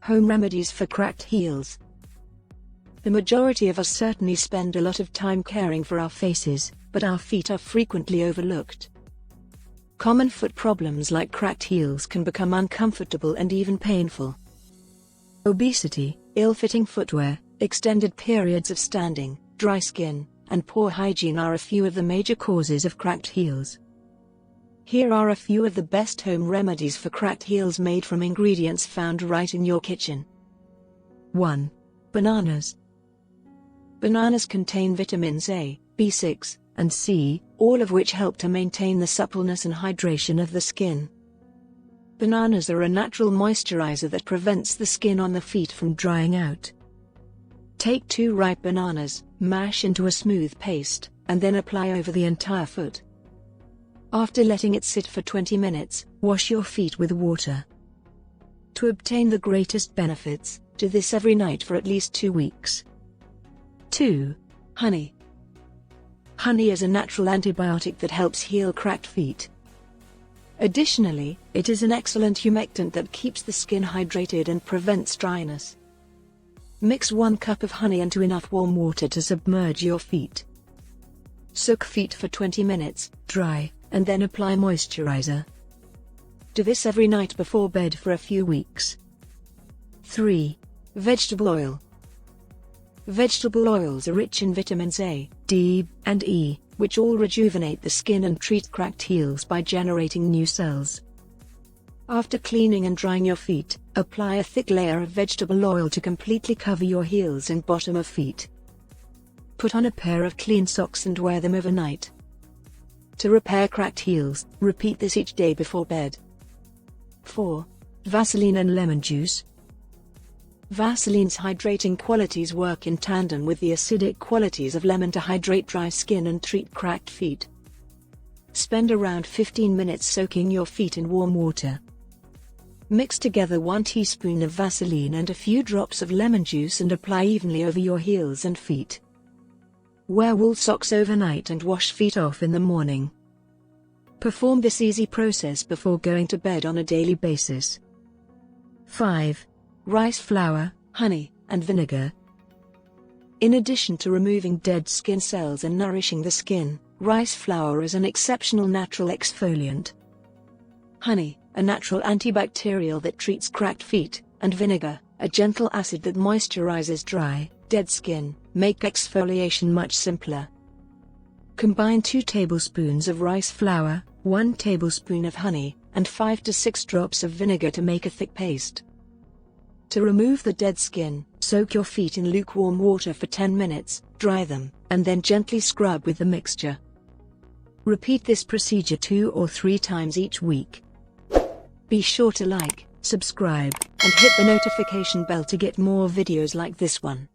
Home remedies for cracked heels. The majority of us certainly spend a lot of time caring for our faces, but our feet are frequently overlooked. Common foot problems like cracked heels can become uncomfortable and even painful. Obesity, ill-fitting footwear, extended periods of standing, dry skin, and poor hygiene are a few of the major causes of cracked heels. Here are a few of the best home remedies for cracked heels made from ingredients found right in your kitchen. 1. Bananas. Bananas contain vitamins A, B6, and C, all of which help to maintain the suppleness and hydration of the skin. Bananas are a natural moisturizer that prevents the skin on the feet from drying out. Take 2 ripe bananas, mash into a smooth paste, and then apply over the entire foot. After letting it sit for 20 minutes, wash your feet with water. To obtain the greatest benefits, do this every night for at least 2 weeks. 2. Honey. Honey is a natural antibiotic that helps heal cracked feet. Additionally, it is an excellent humectant that keeps the skin hydrated and prevents dryness. Mix 1 cup of honey into enough warm water to submerge your feet. Soak feet for 20 minutes, dry, and then apply moisturizer. Do this every night before bed for a few weeks. 3. Vegetable oil. Vegetable oils are rich in vitamins A, D, and E, which all rejuvenate the skin and treat cracked heels by generating new cells. After cleaning and drying your feet, apply a thick layer of vegetable oil to completely cover your heels and bottom of feet. Put on a pair of clean socks and wear them overnight. To repair cracked heels, repeat this each day before bed. 4. Vaseline and lemon juice. Vaseline's hydrating qualities work in tandem with the acidic qualities of lemon to hydrate dry skin and treat cracked feet. Spend around 15 minutes soaking your feet in warm water. Mix together 1 teaspoon of Vaseline and a few drops of lemon juice and apply evenly over your heels and feet. Wear wool socks overnight and wash feet off in the morning. Perform this easy process before going to bed on a daily basis. 5. Rice flour, honey, and vinegar. In addition to removing dead skin cells and nourishing the skin, rice flour is an exceptional natural exfoliant. Honey, a natural antibacterial that treats cracked feet, and vinegar, a gentle acid that moisturizes dry, dead skin, make exfoliation much simpler. Combine 2 tablespoons of rice flour, 1 tablespoon of honey, and 5 to 6 drops of vinegar to make a thick paste. To remove the dead skin, soak your feet in lukewarm water for 10 minutes, dry them, and then gently scrub with the mixture. Repeat this procedure 2 or 3 times each week. Be sure to like, subscribe, and hit the notification bell to get more videos like this one.